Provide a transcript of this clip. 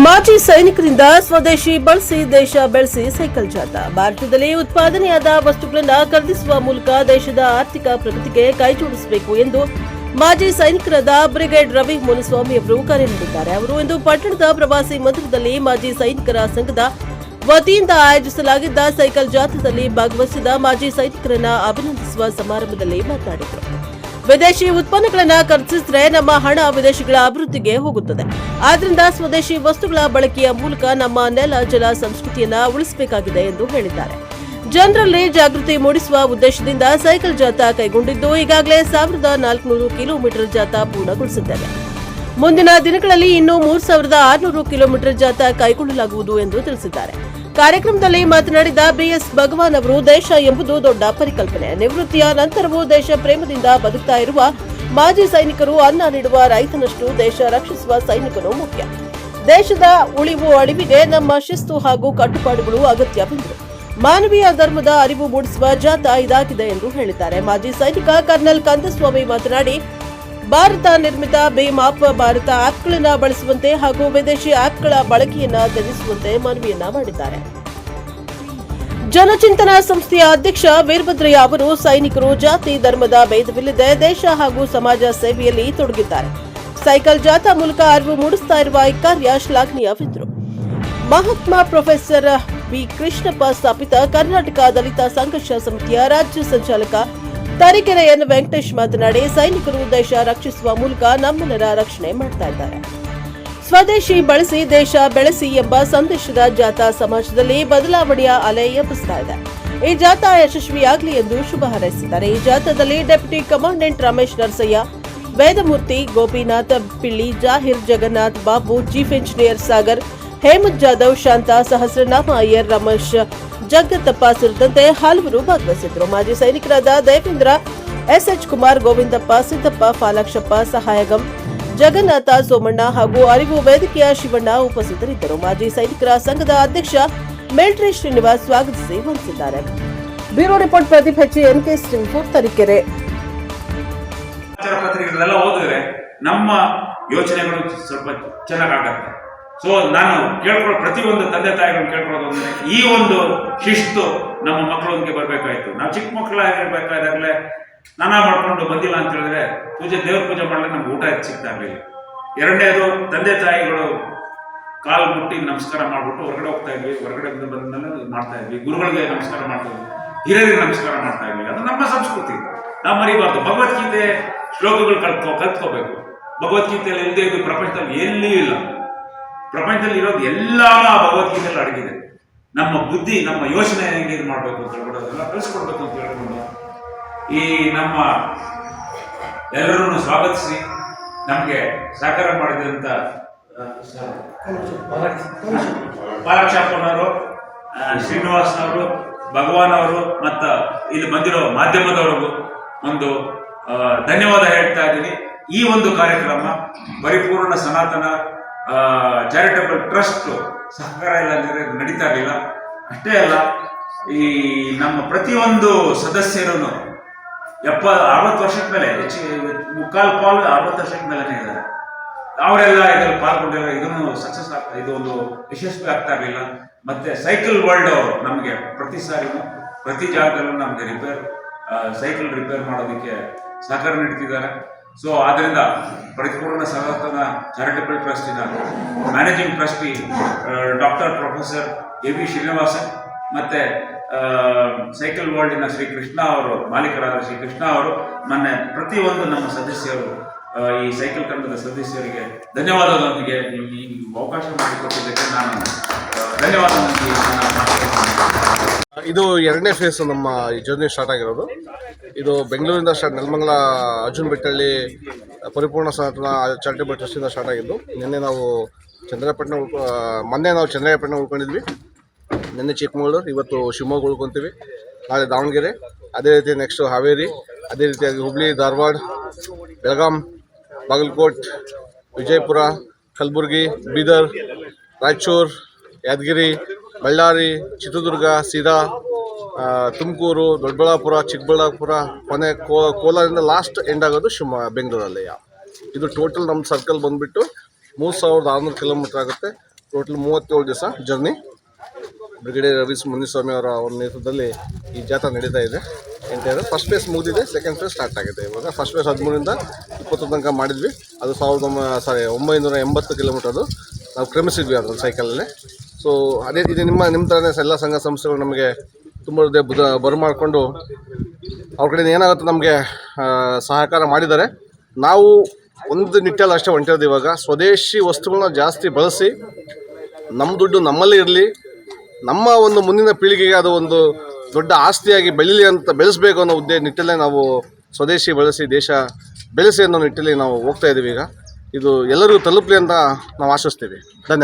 ಮಾಜಿ ಸೈನಿಕರಿಂದ ಸ್ವದೇಶಿ ಬಳಸಿ ದೇಶ ಬೆಳೆಸಿ ಸೈಕಲ್ ಜಾಥಾ. ಭಾರತದಲ್ಲಿ ಉತ್ಪಾದನೆಯಾದ ವಸ್ತುಗಳನ್ನು ಖರೀದಿಸುವ ಮೂಲಕ ದೇಶದ ಆರ್ಥಿಕ ಪ್ರಗತಿಗೆ ಕೈಜೋಡಿಸಬೇಕು ಎಂದು ಮಾಜಿ ಸೈನಿಕರಾದ ಬ್ರಿಗೇಡ್ ರವಿ ಮುನಿಸ್ವಾಮಿ ಅವರು ಕರೆ ನೀಡಿದ್ದಾರೆ. ಅವರು ಇಂದು ಪಟ್ಟಣದ ಪ್ರವಾಸಿ ಮಂದಿರದಲ್ಲಿ ಮಾಜಿ ಸೈನಿಕರ ಸಂಘದ ವತಿಯಿಂದ ಆಯೋಜಿಸಲಾಗಿದ್ದ ಸೈಕಲ್ ಜಾಥಾದಲ್ಲಿ ಭಾಗವಹಿಸಿದ ಮಾಜಿ ಸೈನಿಕರನ್ನ ಅಭಿನಂದಿಸುವ ಸಮಾರಂಭದಲ್ಲಿ ಮಾತನಾಡಿದರು. ವಿದೇಶಿ ಉತ್ಪನ್ನಗಳನ್ನು ಖರೀದಿಸಿದರೆ ನಮ್ಮ ಹಣ ವಿದೇಶಗಳ ಅಭಿವೃದ್ಧಿಗೆ ಹೋಗುತ್ತದೆ. ಆದ್ದರಿಂದ ಸ್ವದೇಶಿ ವಸ್ತುಗಳ ಬಳಕೆಯ ಮೂಲಕ ನಮ್ಮ ನೆಲ ಜಲ ಸಂಸ್ಕೃತಿಯನ್ನು ಉಳಿಸಬೇಕಾಗಿದೆ ಎಂದು ಹೇಳಿದ್ದಾರೆ. ಜನರಲ್ಲಿ ಜಾಗೃತಿ ಮೂಡಿಸುವ ಉದ್ದೇಶದಿಂದ ಸೈಕಲ್ ಜಾಥಾ ಕೈಗೊಂಡಿದ್ದು ಈಗಾಗಲೇ 1400 ಕಿಲೋಮೀಟರ್ ಜಾಥಾ ಪೂರ್ಣಗೊಳಿಸಿದ್ದೇವೆ. ಮುಂದಿನ ದಿನಗಳಲ್ಲಿ ಇನ್ನೂ 3600 ಕಿಲೋಮೀಟರ್ ಜಾಥಾ ಕೈಗೊಳ್ಳಲಾಗುವುದು ಎಂದು ತಿಳಿಸಿದ್ದಾರೆ. ಕಾರ್ಯಕ್ರಮದಲ್ಲಿ ಮಾತನಾಡಿದ ಬಿಎಸ್ ಭಗವಾನ್ ಅವರು, ದೇಶ ಎಂಬುದು ದೊಡ್ಡ ಪರಿಕಲ್ಪನೆ. ನಿವೃತ್ತಿಯ ನಂತರವೂ ದೇಶ ಪ್ರೇಮದಿಂದ ಬದುಕ್ತಾ ಇರುವ ಮಾಜಿ ಸೈನಿಕರು ಅನ್ನ ನೀಡುವ ರೈತನಷ್ಟು ದೇಶ ರಕ್ಷಿಸುವ ಸೈನಿಕನು ಮುಖ್ಯ. ದೇಶದ ಉಳಿವು ಅಳಿವಿಗೆ ನಮ್ಮ ಶಿಸ್ತು ಹಾಗೂ ಕಟ್ಟುಪಾಡುಗಳು ಅಗತ್ಯವೆಂದರು. ಮಾನವೀಯ ಧರ್ಮದ ಅರಿವು ಮೂಡಿಸುವ ಜಾಥಾ ಇದಾಗಿದೆ ಎಂದು ಹೇಳಿದ್ದಾರೆ. ಮಾಜಿ ಸೈನಿಕ ಕರ್ನಲ್ ಕಂದಸ್ವಾಮಿ ಮಾತನಾಡಿ, ಭಾರತ ನಿರ್ಮಿತ ಭೀಮ್ ಆಪ್ ಭಾರತ ಆಪ್ಗಳನ್ನು ಬಳಸುವಂತೆ ಹಾಗೂ ವಿದೇಶಿ ಆಪ್ಗಳ ಬಳಕೆಯನ್ನು ತ್ಯಜಿಸುವಂತೆ ಮನವಿಯನ್ನ ಮಾಡಿದ್ದಾರೆ. ಜನಚಿಂತನ ಸಂಸ್ಥೆಯ ಅಧ್ಯಕ್ಷ ವೀರಭದ್ರಯ್ಯ ಅವರು, ಸೈನಿಕರು ಜಾತಿ ಧರ್ಮದ ಭೇದವಿಲ್ಲದೆ ದೇಶ ಹಾಗೂ ಸಮಾಜ ಸೇವೆಯಲ್ಲಿ ತೊಡಗಿದ್ದಾರೆ. ಸೈಕಲ್ ಜಾಥಾ ಮೂಲಕ ಅರಿವು ಮೂಡಿಸುತ್ತಾ ಇರುವ ಈ ಕಾರ್ಯ ಶ್ಲಾಘನೀಯವೆಂದರು. ಮಹಾತ್ಮ ಪ್ರೊಫೆಸರ್ ವಿ ಕೃಷ್ಣಪ್ಪ ಸ್ಥಾಪಿತ ಕರ್ನಾಟಕ ದಲಿತ ಸಂಘರ್ಷ ಸಮಿತಿಯ ರಾಜ್ಯ ಸಂಚಾಲಕ ತರೀಕೆರೆ ಎನ್ ವೆಂಕಟೇಶ್ ಮಾತನಾಡಿ, ಸೈನಿಕರು ದೇಶ ರಕ್ಷಿಸುವ ಮೂಲಕ ನಮ್ಮೆಲ್ಲರ ರಕ್ಷಣೆ ಮಾಡ್ತಾ ಇದ್ದಾರೆ. ಸ್ವದೇಶಿ ಬಳಸಿ ದೇಶ ಬೆಳೆಸಿ ಎಂಬ ಸಂದೇಶದ ಜಾಥಾ ಸಮಾಜದಲ್ಲಿ ಬದಲಾವಣೆಯ ಅಲೆ ಎಬ್ಬಿಸ್ತಾ ಇದೆ. ಈ ಜಾಥಾ ಯಶಸ್ವಿಯಾಗಲಿ ಎಂದು ಶುಭ ಹಾರೈಸಿದ್ದಾರೆ. ಈ ಜಾಥಾದಲ್ಲಿ deputy commandant Ramesh Narasayya, Vedamurthy, Gopinath Pilli, Zahir, Jagannath Babu, chief engineer Sagar, Hemant Jadhav, Shanta, Sahasranama Iyer, Ramesh, Jagattappa ಸೇರಿದಂತೆ ಹಲವರು ಭಾಗವಹಿಸಿದ್ದರು. ಮಾಜಿ ಸೈನಿಕರಾದ ದೇವೇಂದ್ರ, ಎಸ್ಎಚ್ ಕುಮಾರ್, ಗೋವಿಂದಪ್ಪ, ಸಿದ್ದಪ್ಪ, ಫಾಲಾಕ್ಷಪ್ಪ, ಸಹಾಯಗಂ, ಜಗನ್ನಾಥ, ಸೋಮಣ್ಣ ಹಾಗೂ ಅರಿವು ವೇದಿಕೆಯ ಶಿವಣ್ಣ ಉಪಸ್ಥಿತರಿದ್ದರು. ಮಾಜಿ ಸೈನಿಕರ ಸಂಘದ ಅಧ್ಯಕ್ಷ ಮಿಲಿಟರಿ ಶ್ರೀನಿವಾಸ್ ಸ್ವಾಗತಿಸಿ ವಂದಿಸಿದ್ದಾರೆ. ಬ್ಯೂರೋ ರಿಪೋರ್ಟ್ ಪ್ರದೀಪ್ ಹೆಚ್ಚಿ, ಎನ್ಕೆ ಸ್ಟಿಂಗ್ಫೋರ್ಟ್, ತರೀಕೆರೆ. ಪತ್ರಿಕೆಗಳೆಲ್ಲ ಓದಿದ್ರೆ ನಮ್ಮ ಯೋಚನೆಗಳು ಸ್ವಲ್ಪ ಚೆನ್ನಾಗಾಗತ್ತೆ. ಸೊ ನಾನು ಕೇಳ್ಕೊಳ್ಳೋ ಪ್ರತಿಯೊಂದು ತಂದೆ ತಾಯಿಗಳು ಕೇಳ್ಕೊಳ್ಳೋದು ಅಂದ್ರೆ ಈ ಒಂದು ಶಿಸ್ತು ನಮ್ಮ ಮಕ್ಕಳೊಂದಿಗೆ ಬರಬೇಕಾಯ್ತು. ನಾವು ಚಿಕ್ಕ ಮಕ್ಕಳಾಗಿರ್ಬೇಕಾದಾಗಲೇ ಸ್ನಾನ ಮಾಡ್ಕೊಂಡು ಬಂದಿಲ್ಲ ಅಂತ ಹೇಳಿದ್ರೆ ದೇವ್ರ ಪೂಜೆ ಮಾಡಲಿಕ್ಕೆ ನಮ್ಗೆ ಊಟ ಸಿಗ್ತಾ ಇರಲಿಲ್ಲ. ಎರಡನೇದು, ತಂದೆ ತಾಯಿಗಳು ಕಾಲು ಮುಟ್ಟಿ ನಮಸ್ಕಾರ ಮಾಡ್ಬಿಟ್ಟು ಹೊರಗಡೆ ಹೋಗ್ತಾ ಇದ್ವಿ. ಹೊರಗಡೆ ಬಂದ್ಮೇಲೆ ಮಾಡ್ತಾ ಇದ್ವಿ. ಗುರುಗಳಿಗೆ ನಮಸ್ಕಾರ ಮಾಡ್ತಾ ಇದ್ವಿ, ಹಿರಿಯರಿಗೆ ನಮಸ್ಕಾರ ಮಾಡ್ತಾ ಇದ್ವಿ. ಅದು ನಮ್ಮ ಸಂಸ್ಕೃತಿ, ನಾವು ಮರಿಬಾರ್ದು. ಭಗವದ್ಗೀತೆ ಶ್ಲೋಕಗಳು ಕಲ್ತ್ಕೋಬೇಕು. ಭಗವದ್ಗೀತೆಯಲ್ಲಿ ಇಲ್ಲದೆ ಇದು ಪ್ರಪಂಚದಲ್ಲಿ ಎಲ್ಲಿಯೂ ಇಲ್ಲ. ಪ್ರಪಂಚದಲ್ಲಿ ಇರೋದು ಎಲ್ಲ ಭಗವದ್ಗೀತೆಯಲ್ಲಿ ಅಡಗಿದೆ. ನಮ್ಮ ಬುದ್ಧಿ, ನಮ್ಮ ಯೋಚನೆ ಹೆಂಗೆ ಇದು ಮಾಡಬೇಕು ಅಂತ ಹೇಳ್ಬಿಡೋದೆಲ್ಲ ಕಲಿಸ್ಕೊಡ್ಬೇಕು ಅಂತ ಹೇಳ್ಕೊಂಡು ಈ ನಮ್ಮ ಎಲ್ಲರನ್ನು ಸ್ವಾಗತಿಸಿ ನಮಗೆ ಸಹಕಾರ ಮಾಡಿದಂಥ ಪಾಲಾಕ್ಷಪ್ಪನವರು, ಶ್ರೀನಿವಾಸ್ನವರು, ಭಗವಾನ್ ಅವರು ಮತ್ತು ಇಲ್ಲಿ ಬಂದಿರೋ ಮಾಧ್ಯಮದವರಿಗೂ ಒಂದು ಧನ್ಯವಾದ ಹೇಳ್ತಾ ಇದ್ದೀನಿ. ಈ ಒಂದು ಕಾರ್ಯಕ್ರಮ ಪರಿಪೂರ್ಣ ಸನಾತನ ಚಾರಿಟಬಲ್ ಟ್ರಸ್ಟ್ ಸಹಕಾರ ಇಲ್ಲ ಅಂದರೆ ನಡೀತಾ ಇರಲಿಲ್ಲ. ಅಷ್ಟೇ ಅಲ್ಲ, ಈ ನಮ್ಮ ಪ್ರತಿಯೊಂದು ಸದಸ್ಯರು 60 ವರ್ಷದ ಮೇಲೆ ಮುಕ್ಕಾಲು ಪಾಲು 60 ವರ್ಷದ ಮೇಲೆ ಇದ್ದಾರೆ. ಅವರೆಲ್ಲ ಇದರಲ್ಲಿ ಪಾಲ್ಗೊಂಡಿರೋ ಇದನ್ನು ಸಕ್ಸಸ್ ಆಗ್ತಾ, ಇದು ಒಂದು ಯಶಸ್ವಿ ಆಗ್ತಾ ಇರಲಿಲ್ಲ. ಮತ್ತೆ ಸೈಕಲ್ ವರ್ಲ್ಡ್ ಅವರು ನಮಗೆ ಪ್ರತಿ ಸಾರಿನೂ ಪ್ರತಿ ಜಾಗದಲ್ಲೂ ನಮಗೆ ಸೈಕಲ್ ರಿಪೇರ್ ಮಾಡೋದಕ್ಕೆ ಸಹಕಾರ ನೀಡ್ತಿದ್ದಾರೆ. ಸೊ ಆದ್ದರಿಂದ ಪರಿಪೂರ್ಣ ಸನಾತನ ಚಾರಿಟಬಲ್ ಟ್ರಸ್ಟಿನ managing trustee doctor professor A V. Srinivasan ಮತ್ತು ಸೈಕಲ್ ವರ್ಲ್ಡಿನ ಶ್ರೀ ಕೃಷ್ಣ ಅವರು, ಮಾಲೀಕರಾದ ಶ್ರೀ ಕೃಷ್ಣ ಅವರು, ಮೊನ್ನೆ ಪ್ರತಿಯೊಂದು ನಮ್ಮ ಸದಸ್ಯರು, ಈ ಸೈಕಲ್ ತಂಡದ ಸದಸ್ಯರಿಗೆ ಧನ್ಯವಾದದೊಂದಿಗೆ ಈ ಅವಕಾಶ ಮಾಡಿಕೊಟ್ಟಿದ್ದಕ್ಕೆ ನಾನು ಧನ್ಯವಾದ. ಇದು ಎರಡನೇ ಫೇಸ್ ನಮ್ಮ ಈ ಜರ್ನಿ ಸ್ಟಾರ್ಟ್ ಆಗಿರೋದು. ಇದು ಬೆಂಗಳೂರಿಂದ ನೆಲಮಂಗಲ ಅರ್ಜುನ್ ಬೆಟ್ಟಳ್ಳಿ ಪರಿಪೂರ್ಣ ಸನಾತನ ಚಾರಿಟಬಲ್ ಟ್ರಸ್ಟಿಂದ ಸ್ಟಾರ್ಟ್ ಆಗಿದ್ದು. ಮೊನ್ನೆ ನಾವು ಚಂದ್ರಾಯಪಟ್ಟಣ ಉಳ್ಕೊಂಡಿದ್ವಿ. ನಿನ್ನೆ ಚಿಕ್ಕಮಗಳೂರು, ಇವತ್ತು ಶಿವಮೊಗ್ಗ ಉಳ್ಕೊತೀವಿ, ನಾಳೆ ದಾವಣಗೆರೆ, ಅದೇ ರೀತಿ ನೆಕ್ಸ್ಟು ಹಾವೇರಿ, ಅದೇ ರೀತಿಯಾಗಿ ಹುಬ್ಳಿ, ಧಾರವಾಡ, ಬೆಳಗಾಂ, ಬಾಗಲಕೋಟ್, ವಿಜಯಪುರ, ಕಲಬುರಗಿ, ಬೀದರ್, ರಾಯಚೂರು, ಯಾದಗಿರಿ, ಬಳ್ಳಾರಿ, ಚಿತ್ರದುರ್ಗ, ಸೀದಾ ತುಮಕೂರು, ದೊಡ್ಡಬಳ್ಳಾಪುರ, ಚಿಕ್ಕಬಳ್ಳಾಪುರ, ಕೊನೆ ಕೋಲಾರಿಂದ ಲಾಸ್ಟ್ ಎಂಡ್ ಆಗೋದು ಬೆಂಗಳೂರಲ್ಲೇ. ಇದು ಟೋಟಲ್ ನಮ್ಮ ಸರ್ಕಲ್ ಬಂದುಬಿಟ್ಟು 3600 ಕಿಲೋಮೀಟರ್ ಆಗುತ್ತೆ. ಟೋಟಲ್ 37 ದಿವಸ ಜರ್ನಿ. ಬ್ರಿಗೇಡಿಯರ್ ರವಿ ಮುನಿಸ್ವಾಮಿ ಅವರ ಒಂದು ನೇತೃತ್ವದಲ್ಲಿ ಈ ಜಾಥಾ ನಡೀತಾ ಇದೆ. ಎಂಟೈರ್ ಫಸ್ಟ್ ಫೇಸ್ ಮುಗಿದಿದೆ, ಸೆಕೆಂಡ್ ಫೇಸ್ ಸ್ಟಾರ್ಟ್ ಆಗಿದೆ. ಇವಾಗ ಫಸ್ಟ್ ಫೇಸ್ 13ರಿಂದ 20 ತನಕ ಮಾಡಿದ್ವಿ. ಅದು 980 ಕಿಲೋಮೀಟರ್ ಅದು ನಾವು ಕ್ರಮಿಸಿದ್ವಿ ಅದರಲ್ಲಿ ಸೈಕಲಲ್ಲಿ. ಸೊ ಅದೇ ಇದು ನಿಮ್ಮ ಥರನೇ ಎಲ್ಲ ಸಂಘ ಸಂಸ್ಥೆಗಳು ನಮಗೆ ತುಂಬ ಬರಮಾಡಿಕೊಂಡು ಅವ್ರ ಕಡೆಯಿಂದ ಏನಾಗುತ್ತೆ ನಮಗೆ ಸಹಕಾರ ಮಾಡಿದ್ದಾರೆ. ನಾವು ಒಂದು ನಿಟ್ಟಲ್ಲಿ ಅಷ್ಟೇ ಹೊಂಟಿರೋದು. ಇವಾಗ ಸ್ವದೇಶಿ ವಸ್ತುಗಳನ್ನ ಜಾಸ್ತಿ ಬಳಸಿ ನಮ್ಮ ದುಡ್ಡು ನಮ್ಮಲ್ಲೇ ಇರಲಿ, ನಮ್ಮ ಒಂದು ಮುಂದಿನ ಪೀಳಿಗೆಗೆ ಅದು ಒಂದು ದೊಡ್ಡ ಆಸ್ತಿಯಾಗಿ ಬೆಳೆಸಬೇಕು ಅನ್ನೋ ನಿಟ್ಟಲ್ಲೇ ನಾವು ಸ್ವದೇಶಿ ಬಳಸಿ ದೇಶ ಬೆಳೆಸಿ ಅನ್ನೋ ನಿಟ್ಟಲ್ಲಿ ನಾವು ಹೋಗ್ತಾ ಇದ್ದೀವಿ. ಈಗ ಇದು ಎಲ್ಲರಿಗೂ ತಲುಪಲಿ ಅಂತ ನಾವು ಆಶಿಸ್ತೀವಿ. ಧನ್ಯವಾದ.